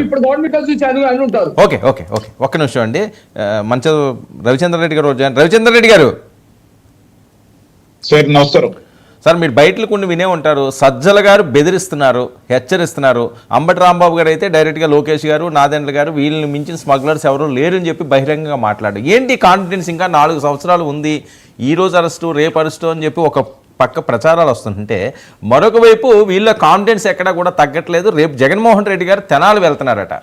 ఇప్పుడు గవర్నమెంట్ వచ్చి అని ఉంటారు. ఓకే ఓకే ఓకే ఒక్క నిమిషం అండి. మంచి రవిచంద్ర రెడ్డి గారు, రవిచంద్ర రెడ్డి గారు సార్ నమస్కారం సార్. మీరు బయటకు కొన్ని వినే ఉంటారు, సజ్జల గారు బెదిరిస్తున్నారు, హెచ్చరిస్తున్నారు. అంబటి రాంబాబు గారు అయితే డైరెక్ట్గా లోకేష్ గారు, నాదెండ్ల గారు వీళ్ళని మించిన స్మగ్లర్స్ ఎవరు లేరని చెప్పి బహిరంగంగా మాట్లాడారు. ఏంటి కాన్ఫిడెన్స్? ఇంకా 4 సంవత్సరాలు ఉంది, ఈ రోజు అరెస్టు రేపు అరెస్టు అని చెప్పి ఒక పక్క ప్రచారాలు వస్తుంటే, మరొక వైపు వీళ్ళ కాన్ఫిడెన్స్ ఎక్కడా కూడా తగ్గట్లేదు. రేపు జగన్మోహన్ రెడ్డి గారు తెనాలి వెళ్తున్నారట,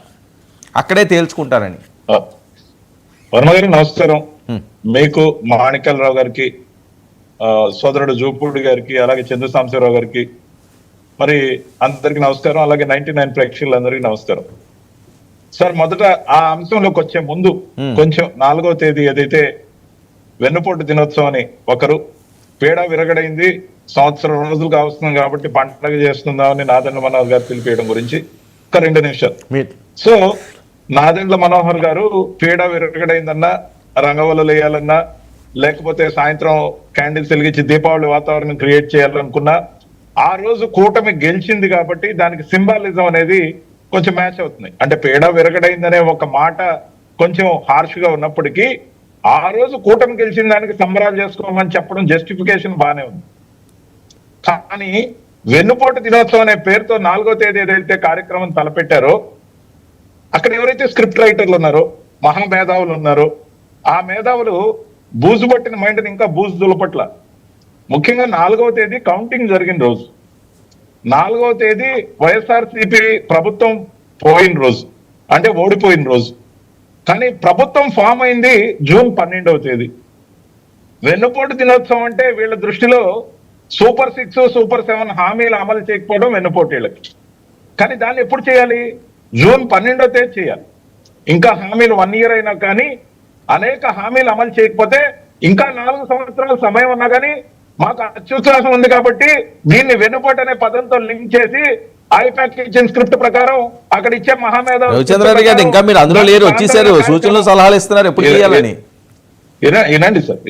అక్కడే తేల్చుకుంటారని. వర్మ గారు నమస్కారం. మీకు మాణిక్యాలరావు గారికి, సోదరుడు జూపూడి గారికి, అలాగే చంద్ర సాంబశివరావు గారికి, మరి అందరికి నమస్కారం. అలాగే 99 ప్రేక్షకులందరికీ నమస్కారం. సార్ మొదట ఆ అంశంలోకి వచ్చే ముందు కొంచెం 4వ తేదీ ఏదైతే వెన్నుపోటు దినోత్సవం అని ఒకరు, పీడ విరగడైంది, సంవత్సరం రోజులు కావస్తుంది కాబట్టి పండగ చేస్తుందామని నాదెండ్ల మనోహర్ గారు తెలిపేయడం గురించి ఒక 2 నిమిషాలు. సో నాదెండ్ల మనోహర్ గారు పీడ విరగడైందన్నా, రంగవల్లులు వేయాలన్నా, లేకపోతే సాయంత్రం క్యాండిల్స్ వెలిగించి దీపావళి వాతావరణం క్రియేట్ చేయాలనుకున్నా, ఆ రోజు కూటమి గెలిచింది కాబట్టి దానికి సింబాలిజం అనేది కొంచెం మ్యాచ్ అవుతుంది. అంటే పీడ విరగడైందనే ఒక మాట కొంచెం హార్ష్ గా ఉన్నప్పటికీ, ఆ రోజు కూటమి గెలిచిన దానికి సంబరాలు చేసుకోమని చెప్పడం జస్టిఫికేషన్ బాగానే ఉంది. కానీ వెన్నుపోటు దినోత్సవం అనే పేరుతో 4వ తేదీ ఏదైతే కార్యక్రమం తలపెట్టారో, అక్కడ ఎవరైతే స్క్రిప్ట్ రైటర్లు ఉన్నారో, మహామేధావులు ఉన్నారో, ఆ మేధావులు బూజు పట్టిన మైండ్ని ఇంకా బూజు దులపట్ల. ముఖ్యంగా 4వ తేదీ కౌంటింగ్ జరిగిన రోజు, 4వ తేదీ వైఎస్ఆర్సీపీ ప్రభుత్వం పోయిన రోజు, అంటే ఓడిపోయిన రోజు. కానీ ప్రభుత్వం ఫామ్ అయింది జూన్ 12వ తేదీ. వెన్నుపోటు దినోత్సవం అంటే వీళ్ళ దృష్టిలో సూపర్ 6, సూపర్ 7 హామీలు అమలు చేయకపోవడం వెన్నుపోటు వీళ్ళకి. కానీ దాన్ని ఎప్పుడు చేయాలి? జూన్ 12వ తేదీ చేయాలి. ఇంకా హామీలు 1 ఇయర్ అయినా కానీ అనేక హామీలు అమలు చేయకపోతే, ఇంకా 4 సంవత్సరాల సమయం ఉన్నా కానీ మాకు అత్యుత్సాహం ఉంది కాబట్టి దీన్ని వెన్నుపోటు అనే పదంతో లింక్ చేసి ఐపాక్ ఇచ్చిన స్క్రిప్ట్ ప్రకారం అక్కడ ఇచ్చే మహామేధావి రవిచంద్ర గారు ఇంకా మీరు అందులో లేరు, వచ్చేసారు, సూచనలు సలహాలు ఇస్తున్నారు ఎప్పుడు చేయాలని. వినండి సార్,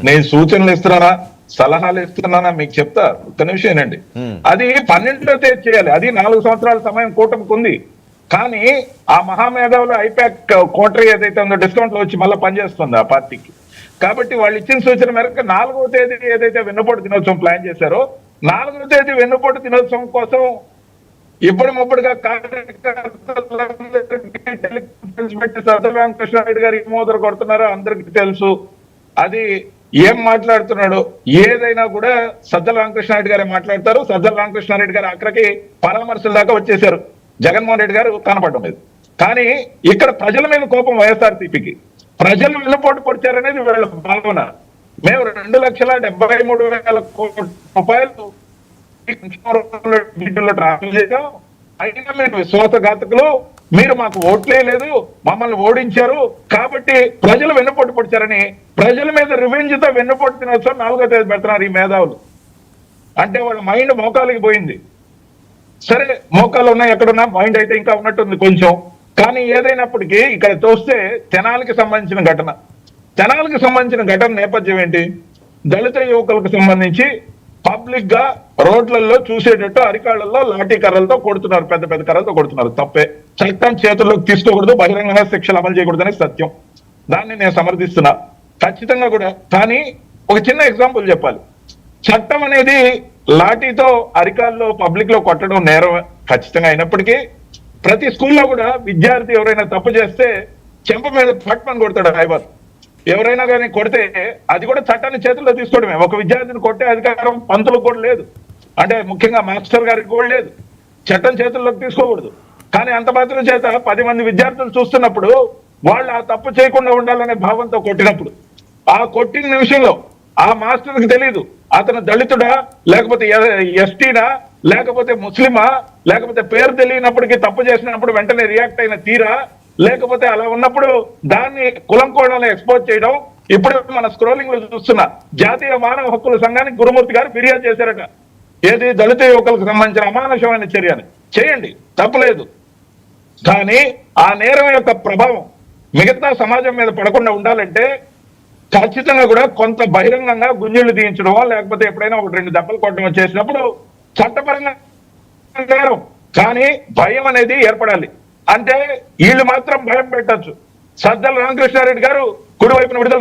నేను సూచనలు ఇస్తున్నానా సలహాలు ఇస్తున్నానా మీకు చెప్తా, ఒక్క నిమిషం వినండి. అది 12వ తేదీ చేయాలి. అది 4 సంవత్సరాల సమయం కూటమికి ఉంది. కానీ ఆ మహామేధావులు ఐపాక్ కోటరీ ఏదైతే ఉందో డిస్కౌంట్ లో వచ్చి మళ్ళీ పనిచేస్తుంది ఆ పార్టీకి. కాబట్టి వాళ్ళు ఇచ్చిన సూచన మేరకు 4వ తేదీ ఏదైతే వెన్నుపోటు దినోత్సవం ప్లాన్ చేశారో, 4వ తేదీ వెన్నుపోటు దినోత్సవం కోసం ఇప్పటిముప్పటిగా టెలికాన్ఫరెన్స్ పెట్టి సజ్జల రామకృష్ణారెడ్డి గారు మోదర కొడుతున్నారో అందరికి తెలుసు. అది ఏం మాట్లాడుతున్నాడు ఏదైనా కూడా సజ్జల రామకృష్ణారెడ్డి గారే మాట్లాడతారు. సజ్జల రామకృష్ణారెడ్డి గారు అక్కడికి పరామర్శల దాకా వచ్చేసారు, జగన్మోహన్ రెడ్డి గారు కనపడడం లేదు. కానీ ఇక్కడ ప్రజల మీద కోపం వైఎస్ఆర్సీపీకి, ప్రజలు వెన్నుపోటు పొడిచారనేది వీళ్ళ భావన. మేము 2,73,000 కోట్ల రూపాయలు ట్రాన్స్ఫర్ చేశాం, అయినా మీరు విశ్వాసఘాతకులు, మీరు మాకు ఓట్లే లేదు, మమ్మల్ని ఓడించారు కాబట్టి ప్రజలు వెన్నుపోటు పొడిచారని ప్రజల మీద రివెంజ్ తో వెన్నుపోటు దినోత్సవం 4వ తేదీ పెడుతున్నారు ఈ మేధావులు. అంటే వాళ్ళ మైండ్ మోకాలికి పోయింది. సరే మోకాలు ఉన్నాయి, ఎక్కడున్నా మైండ్ అయితే ఇంకా ఉన్నట్టుంది కొంచెం. కానీ ఏదైనప్పటికీ ఇక్కడ చూస్తే తెనాలికి సంబంధించిన ఘటన, తెనాలికి సంబంధించిన ఘటన నేపథ్యం ఏంటి? దళిత యువకులకు సంబంధించి పబ్లిక్ గా రోడ్లలో చూసేటట్టు అరికాళ్లలో లాఠీ కర్రలతో కొడుతున్నారు, పెద్ద పెద్ద కర్రలతో కొడుతున్నారు. తప్పే, చట్టం చేతుల్లోకి తీసుకోకూడదు, బహిరంగంగా శిక్షలు అమలు చేయకూడదని సత్యం, దాన్ని నేను సమర్థిస్తున్నా ఖచ్చితంగా కూడా. కానీ ఒక చిన్న ఎగ్జాంపుల్ చెప్పాలి. చట్టం అనేది లాఠీతో అరికాల్లో పబ్లిక్ లో కొట్టడం నేరం ఖచ్చితంగా అయినప్పటికీ, ప్రతి స్కూల్లో కూడా విద్యార్థి ఎవరైనా తప్పు చేస్తే చెంప మీద పట్మని కొడతాడు హైబాద్. ఎవరైనా కానీ కొడితే అది కూడా చట్టాన్ని చేతుల్లో తీసుకోవడమే. ఒక విద్యార్థిని కొట్టే అధికారం పంతులకు కూడా లేదు, అంటే ముఖ్యంగా మాస్టర్ గారికి కూడా లేదు. చట్టం చేతుల్లోకి తీసుకోకూడదు. కానీ అంత మాత్రం చేత 10 మంది విద్యార్థులు చూస్తున్నప్పుడు వాళ్ళు ఆ తప్పు చేయకుండా ఉండాలనే భావంతో కొట్టినప్పుడు, ఆ కొట్టిన నిమిషంలో ఆ మాస్టర్కి తెలియదు అతను దళితుడా, లేకపోతే ఎస్టీనా, లేకపోతే ముస్లిమా, లేకపోతే పేరు తెలియనప్పటికీ తప్పు చేసినప్పుడు వెంటనే రియాక్ట్ అయిన తీరా, లేకపోతే అలా ఉన్నప్పుడు దాన్ని కులం కోణంలో ఎక్స్పోజ్ చేయడం. ఇప్పుడు మన స్క్రోలింగ్ లో చూస్తున్నా జాతీయ మానవ హక్కుల సంఘానికి గురుమూర్తి గారు ఫిర్యాదు చేశారట. ఏది దళిత యువకులకు సంబంధించిన అమానుషమైన చర్యని చేయండి, తప్పలేదు. కానీ ఆ నేరం యొక్క ప్రభావం మిగతా సమాజం మీద పడకుండా ఉండాలంటే ఖచ్చితంగా కూడా కొంత బహిరంగంగా గుంజీళ్లు తీయించడమో, లేకపోతే ఎప్పుడైనా 1-2 దెబ్బలు కొట్టడం చేసినప్పుడు చట్టపరంగా నేరం. కానీ భయం అనేది ఏర్పడాలి. అంటే వీళ్ళు మాత్రం భయం పెట్టచ్చు. సజ్జల రామకృష్ణారెడ్డి గారు కుడివైపున విడుదల